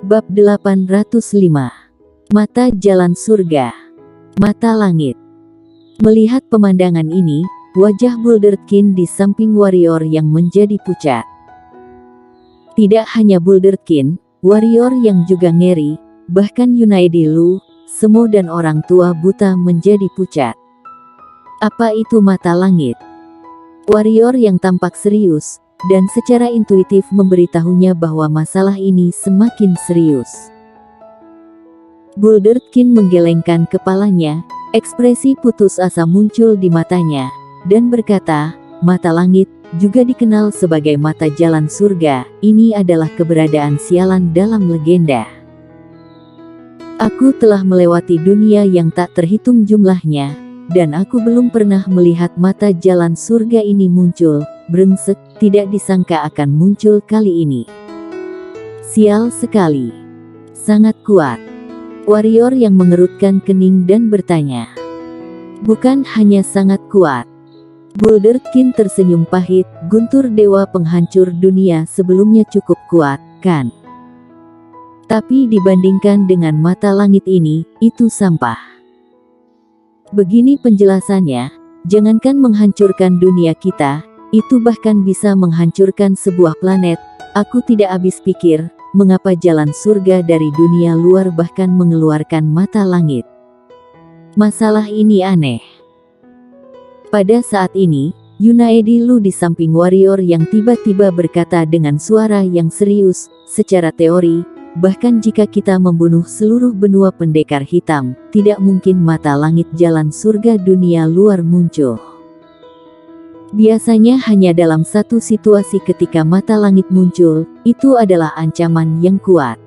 Bab 805. Mata Jalan Surga. Mata Langit. Melihat pemandangan ini, wajah Bulderkin di samping warrior yang menjadi pucat. Tidak hanya Bulderkin, warrior yang juga ngeri, bahkan Yunaedi Lu, Semo dan orang tua buta menjadi pucat. Apa itu mata langit? Warrior yang tampak serius, dan secara intuitif memberitahunya bahwa masalah ini semakin serius. Bulderkin menggelengkan kepalanya, ekspresi putus asa muncul di matanya, dan berkata, mata langit, juga dikenal sebagai mata jalan surga, ini adalah keberadaan sialan dalam legenda. Aku telah melewati dunia yang tak terhitung jumlahnya, dan aku belum pernah melihat mata jalan surga ini muncul. Brengsek, tidak disangka akan muncul kali ini. Sial sekali. Sangat kuat. Warrior yang mengerutkan kening dan bertanya. Bukan hanya sangat kuat. Bulderkin tersenyum pahit, guntur dewa penghancur dunia sebelumnya cukup kuat, kan? Tapi dibandingkan dengan mata langit ini, itu sampah. Begini penjelasannya, jangankan menghancurkan dunia kita, itu bahkan bisa menghancurkan sebuah planet. Aku tidak habis pikir, mengapa jalan surga dari dunia luar bahkan mengeluarkan mata langit. Masalah ini aneh. Pada saat ini, Yunaedi Lu di samping warrior yang tiba-tiba berkata dengan suara yang serius, secara teori, bahkan jika kita membunuh seluruh benua pendekar hitam, tidak mungkin mata langit jalan surga dunia luar muncul. Biasanya hanya dalam satu situasi ketika mata langit muncul, itu adalah ancaman yang kuat.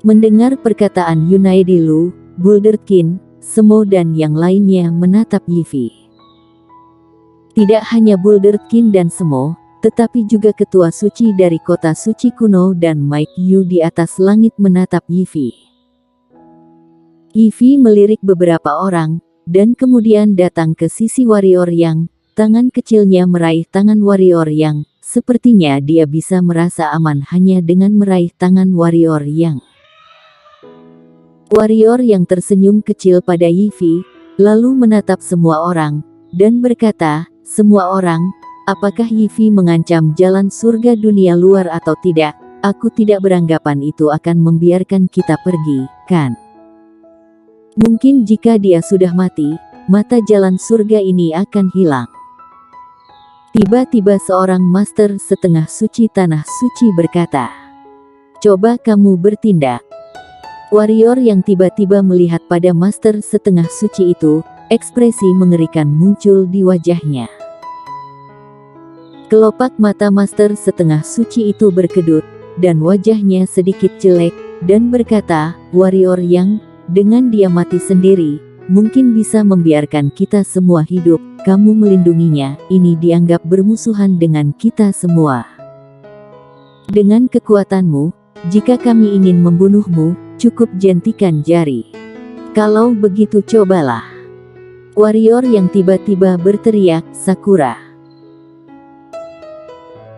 Mendengar perkataan Yunaedi Lu, Bulderkin, Semo dan yang lainnya menatap Yivi. Tidak hanya Bulderkin dan Semo, tetapi juga ketua suci dari kota suci kuno dan Mike Yu di atas langit menatap Yivi. Yivi melirik beberapa orang, dan kemudian datang ke sisi warrior yang, tangan kecilnya meraih tangan warrior yang, sepertinya dia bisa merasa aman hanya dengan meraih tangan warrior yang. Warrior yang tersenyum kecil pada Yivi, lalu menatap semua orang, dan berkata, semua orang, apakah Yivi mengancam jalan surga dunia luar atau tidak? Aku tidak beranggapan itu akan membiarkan kita pergi, kan? Mungkin jika dia sudah mati, mata jalan surga ini akan hilang. Tiba-tiba seorang master setengah suci tanah suci berkata, coba kamu bertindak. Warrior yang tiba-tiba melihat pada master setengah suci itu, ekspresi mengerikan muncul di wajahnya. Kelopak mata master setengah suci itu berkedut, dan wajahnya sedikit jelek, dan berkata, warrior yang, dengan dia mati sendiri, mungkin bisa membiarkan kita semua hidup, kamu melindunginya, ini dianggap bermusuhan dengan kita semua. Dengan kekuatanmu, jika kami ingin membunuhmu, cukup jentikan jari. Kalau begitu cobalah. Warrior yang tiba-tiba berteriak, Sakura.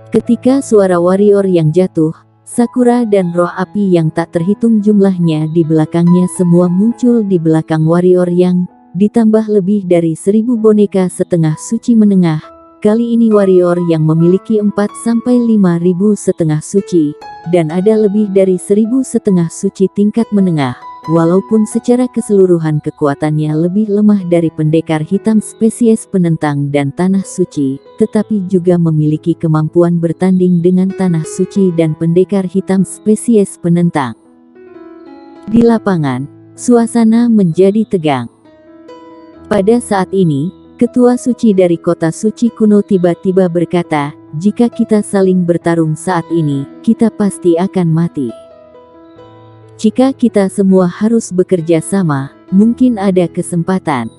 Ketika suara warrior yang jatuh, Sakura dan roh api yang tak terhitung jumlahnya di belakangnya semua muncul di belakang warrior yang, ditambah lebih dari 1000 boneka setengah suci menengah. Kali ini warrior yang memiliki 4-5 ribu setengah suci, dan ada lebih dari 1000 setengah suci tingkat menengah. Walaupun secara keseluruhan kekuatannya lebih lemah dari pendekar hitam spesies penentang dan tanah suci, tetapi juga memiliki kemampuan bertanding dengan tanah suci dan pendekar hitam spesies penentang. Di lapangan, suasana menjadi tegang. Pada saat ini, ketua suci dari kota suci kuno tiba-tiba berkata, jika kita saling bertarung saat ini, kita pasti akan mati. Jika kita semua harus bekerja sama, mungkin ada kesempatan.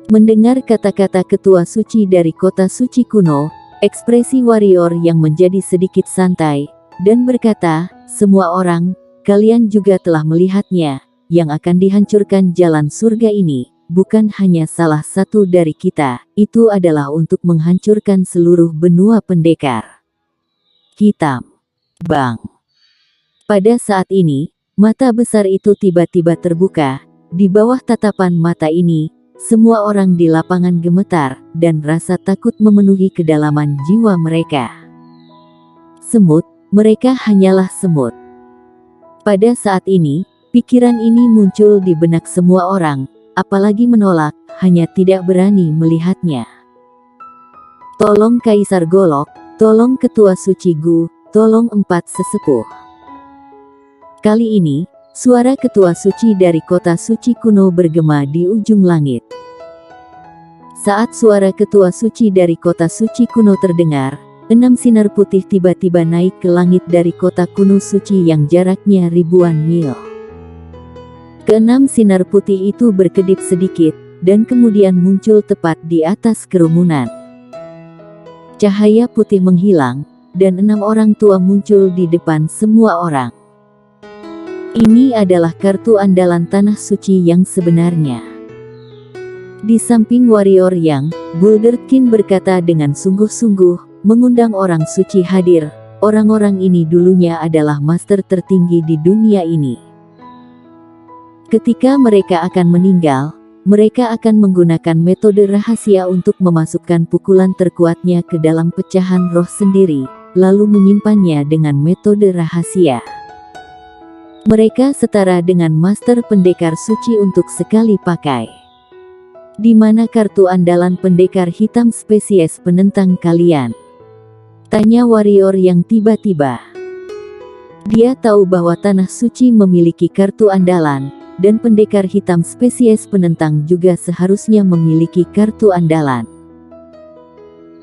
Mendengar kata-kata ketua suci dari kota suci kuno, ekspresi warrior yang menjadi sedikit santai, dan berkata, semua orang, kalian juga telah melihatnya, yang akan dihancurkan jalan surga ini, bukan hanya salah satu dari kita, itu adalah untuk menghancurkan seluruh benua pendekar hitam. Bang! Pada saat ini, mata besar itu tiba-tiba terbuka. Di bawah tatapan mata ini, semua orang di lapangan gemetar, dan rasa takut memenuhi kedalaman jiwa mereka. Semut, mereka hanyalah semut. Pada saat ini, pikiran ini muncul di benak semua orang, apalagi menolak, hanya tidak berani melihatnya. Tolong Kaisar Golok, tolong Ketua Suci Gu, tolong 4 sesepuh. Kali ini, suara Ketua Suci dari kota suci kuno bergema di ujung langit. Saat suara Ketua Suci dari kota suci kuno terdengar, 6 sinar putih tiba-tiba naik ke langit dari kota kuno suci yang jaraknya ribuan mil. Keenam sinar putih itu berkedip sedikit, dan kemudian muncul tepat di atas kerumunan. Cahaya putih menghilang, dan 6 orang tua muncul di depan semua orang. Ini adalah kartu andalan tanah suci yang sebenarnya. Di samping warrior yang, Bulderkin berkata dengan sungguh-sungguh, mengundang orang suci hadir. Orang-orang ini dulunya adalah master tertinggi di dunia ini. Ketika mereka akan meninggal, mereka akan menggunakan metode rahasia untuk memasukkan pukulan terkuatnya ke dalam pecahan roh sendiri, lalu menyimpannya dengan metode rahasia. Mereka setara dengan master pendekar suci untuk sekali pakai. Di mana kartu andalan pendekar hitam spesies penentang kalian? Tanya warrior yang tiba-tiba. Dia tahu bahwa tanah suci memiliki kartu andalan, dan pendekar hitam spesies penentang juga seharusnya memiliki kartu andalan.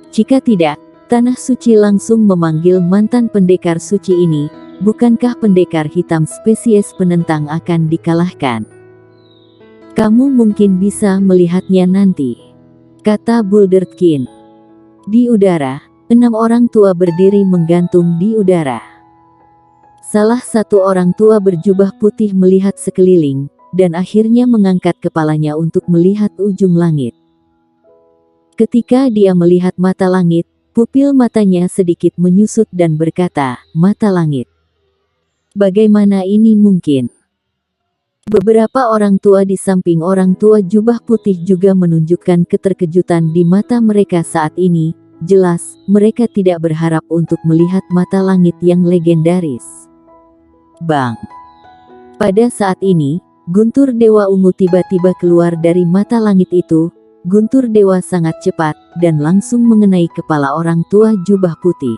Jika tidak, tanah suci langsung memanggil mantan pendekar suci ini. Bukankah pendekar hitam spesies penentang akan dikalahkan? Kamu mungkin bisa melihatnya nanti, kata Bulderkin. Di udara, 6 orang tua berdiri menggantung di udara. Salah satu orang tua berjubah putih melihat sekeliling, dan akhirnya mengangkat kepalanya untuk melihat ujung langit. Ketika dia melihat mata langit, pupil matanya sedikit menyusut dan berkata, "Mata langit. Bagaimana ini mungkin?" Beberapa orang tua di samping orang tua jubah putih juga menunjukkan keterkejutan di mata mereka saat ini. Jelas, mereka tidak berharap untuk melihat mata langit yang legendaris. Bang! Pada saat ini, guntur Dewa Ungu tiba-tiba keluar dari mata langit itu. Guntur Dewa sangat cepat, dan langsung mengenai kepala orang tua jubah putih.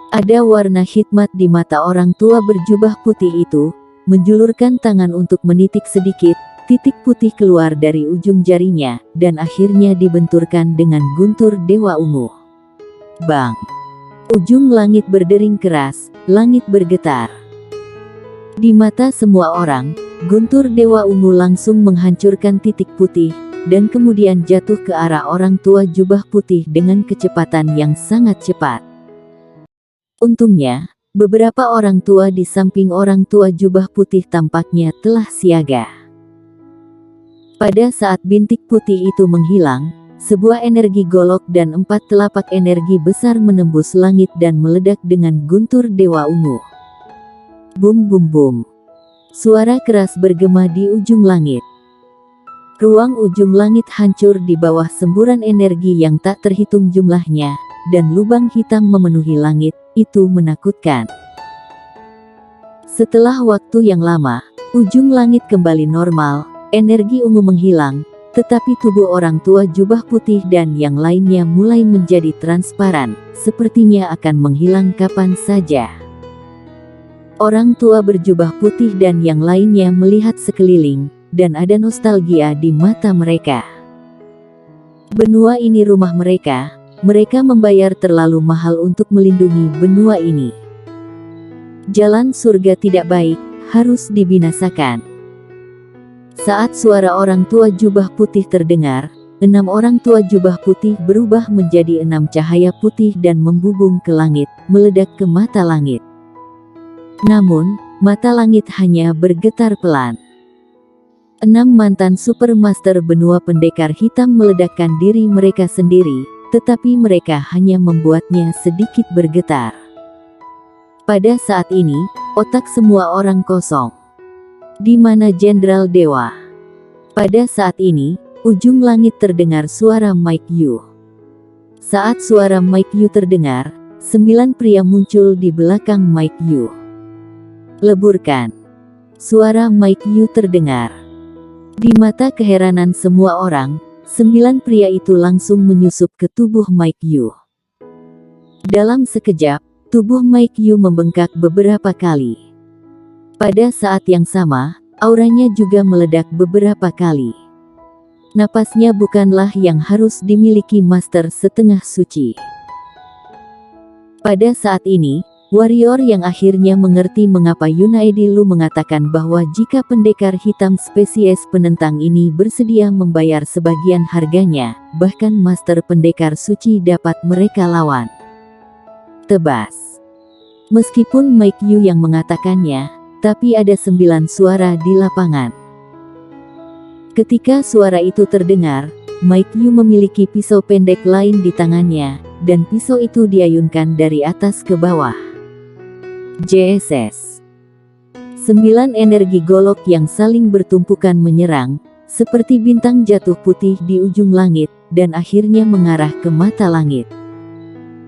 Ada warna hikmat di mata orang tua berjubah putih itu, menjulurkan tangan untuk menitik sedikit, titik putih keluar dari ujung jarinya, dan akhirnya dibenturkan dengan guntur Dewa Ungu. Bang! Ujung langit berdering keras, langit bergetar. Di mata semua orang, guntur Dewa Ungu langsung menghancurkan titik putih, dan kemudian jatuh ke arah orang tua jubah putih dengan kecepatan yang sangat cepat. Untungnya, beberapa orang tua di samping orang tua jubah putih tampaknya telah siaga. Pada saat bintik putih itu menghilang, sebuah energi golok dan 4 telapak energi besar menembus langit dan meledak dengan guntur Dewa Ungu. Bum bum bum. Suara keras bergema di ujung langit. Ruang ujung langit hancur di bawah semburan energi yang tak terhitung jumlahnya, dan lubang hitam memenuhi langit. Itu menakutkan. Setelah waktu yang lama, ujung langit kembali normal, energi ungu menghilang, tetapi tubuh orang tua jubah putih dan yang lainnya mulai menjadi transparan, sepertinya akan menghilang kapan saja. Orang tua berjubah putih dan yang lainnya melihat sekeliling, dan ada nostalgia di mata mereka. Benua ini rumah mereka, mereka membayar terlalu mahal untuk melindungi benua ini. Jalan surga tidak baik, harus dibinasakan. Saat suara orang tua jubah putih terdengar, 6 orang tua jubah putih berubah menjadi 6 cahaya putih dan membubung ke langit, meledak ke mata langit. Namun, mata langit hanya bergetar pelan. 6 mantan supermaster benua pendekar hitam meledakkan diri mereka sendiri, tetapi mereka hanya membuatnya sedikit bergetar. Pada saat ini, otak semua orang kosong. Di mana Jenderal Dewa? Pada saat ini, ujung langit terdengar suara Mike Yu. Saat suara Mike Yu terdengar, 9 pria muncul di belakang Mike Yu. Leburkan. Suara Mike Yu terdengar. Di mata keheranan semua orang, 9 pria itu langsung menyusup ke tubuh Mike Yu. Dalam sekejap, tubuh Mike Yu membengkak beberapa kali. Pada saat yang sama, auranya juga meledak beberapa kali. Napasnya bukanlah yang harus dimiliki Master Setengah Suci. Pada saat ini, warrior yang akhirnya mengerti mengapa Yunaidi Lu mengatakan bahwa jika pendekar hitam spesies penentang ini bersedia membayar sebagian harganya, bahkan Master Pendekar Suci dapat mereka lawan. Tebas. Meskipun Mike Yu yang mengatakannya, tapi ada 9 suara di lapangan. Ketika suara itu terdengar, Mike Yu memiliki pisau pendek lain di tangannya, dan pisau itu diayunkan dari atas ke bawah. JSS. 9 energi golok yang saling bertumpukan menyerang, seperti bintang jatuh putih di ujung langit, dan akhirnya mengarah ke mata langit.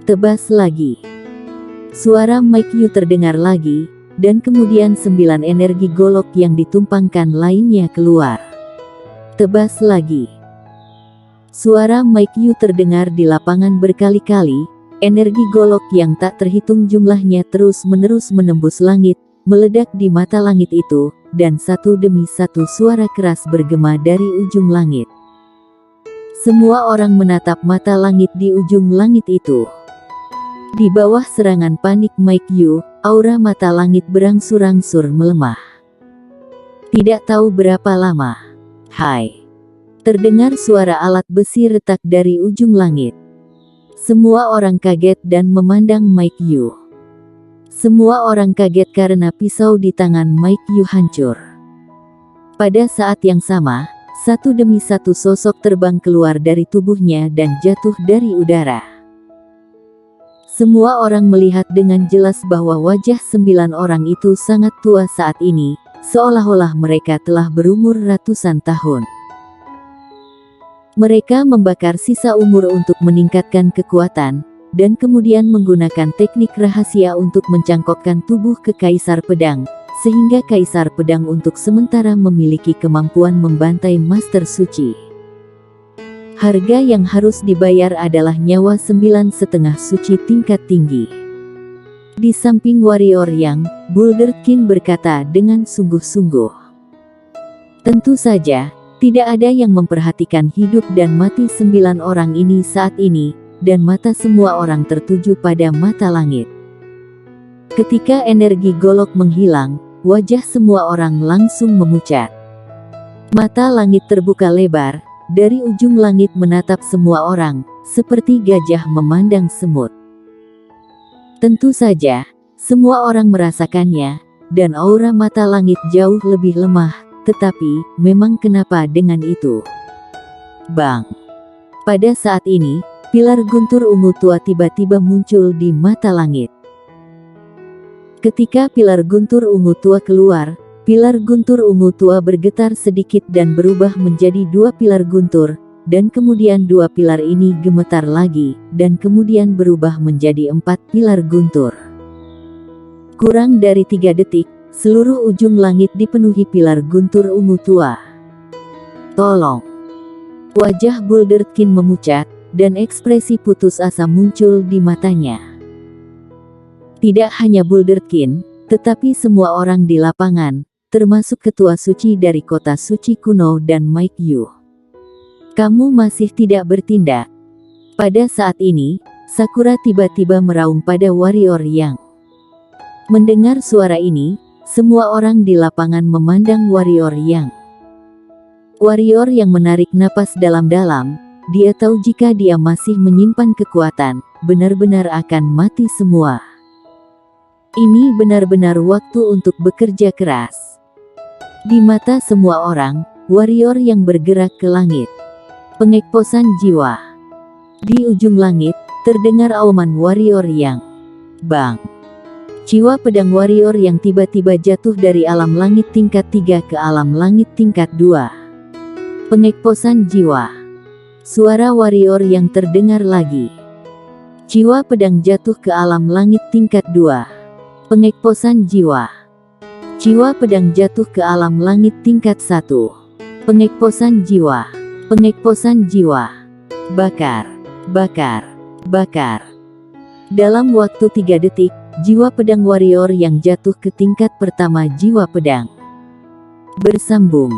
Tebas lagi. Suara Mike Yu terdengar lagi, dan kemudian 9 energi golok yang ditumpangkan lainnya keluar. Tebas lagi. Suara Mike Yu terdengar di lapangan berkali-kali, energi golok yang tak terhitung jumlahnya terus-menerus menembus langit, meledak di mata langit itu, dan satu demi satu suara keras bergema dari ujung langit. Semua orang menatap mata langit di ujung langit itu. Di bawah serangan panik Mike Yu, aura mata langit berangsur-angsur melemah. Tidak tahu berapa lama. Hai. Terdengar suara alat besi retak dari ujung langit. Semua orang kaget dan memandang Mike Yu. Semua orang kaget karena pisau di tangan Mike Yu hancur. Pada saat yang sama, satu demi satu sosok terbang keluar dari tubuhnya dan jatuh dari udara. Semua orang melihat dengan jelas bahwa wajah 9 orang itu sangat tua saat ini, seolah-olah mereka telah berumur ratusan tahun. Mereka membakar sisa umur untuk meningkatkan kekuatan, dan kemudian menggunakan teknik rahasia untuk mencangkokkan tubuh ke Kaisar Pedang, sehingga Kaisar Pedang untuk sementara memiliki kemampuan membantai Master Suci. Harga yang harus dibayar adalah nyawa 9 setengah suci tingkat tinggi. Di samping warrior yang, Boulder King berkata dengan sungguh-sungguh. Tentu saja, tidak ada yang memperhatikan hidup dan mati 9 orang ini saat ini, dan mata semua orang tertuju pada mata langit. Ketika energi golok menghilang, wajah semua orang langsung memucat. Mata langit terbuka lebar, dari ujung langit menatap semua orang, seperti gajah memandang semut. Tentu saja, semua orang merasakannya, dan aura mata langit jauh lebih lemah, tetapi, memang kenapa dengan itu? Bang! Pada saat ini, pilar guntur ungu tua tiba-tiba muncul di mata langit. Ketika pilar guntur ungu tua keluar, pilar guntur ungu tua bergetar sedikit dan berubah menjadi 2 pilar guntur, dan kemudian 2 pilar ini gemetar lagi, dan kemudian berubah menjadi 4 pilar guntur. Kurang dari 3 detik, seluruh ujung langit dipenuhi pilar guntur ungu tua. Tolong! Wajah Boulder King memucat, dan ekspresi putus asa muncul di matanya. Tidak hanya Boulder King, tetapi semua orang di lapangan, termasuk ketua suci dari kota suci kuno dan Mike Yu. Kamu masih tidak bertindak. Pada saat ini, Sakura tiba-tiba meraung pada warrior yang. Mendengar suara ini, semua orang di lapangan memandang warrior yang. Warrior yang menarik napas dalam-dalam, dia tahu jika dia masih menyimpan kekuatan, benar-benar akan mati semua. Ini benar-benar waktu untuk bekerja keras. Di mata semua orang, warrior yang bergerak ke langit. Pengekposan jiwa. Di ujung langit, terdengar auman warrior yang. Bang! Jiwa pedang warrior yang tiba-tiba jatuh dari alam langit tingkat 3 ke alam langit tingkat 2. Pengekposan jiwa. Suara warrior yang terdengar lagi. Jiwa pedang jatuh ke alam langit tingkat 2. Pengekposan jiwa. Jiwa pedang jatuh ke alam langit tingkat 1. Pengekposan jiwa. Pengekposan jiwa. Bakar. Bakar. Bakar. Dalam waktu 3 detik, jiwa pedang warrior yang jatuh ke tingkat pertama jiwa pedang bersambung.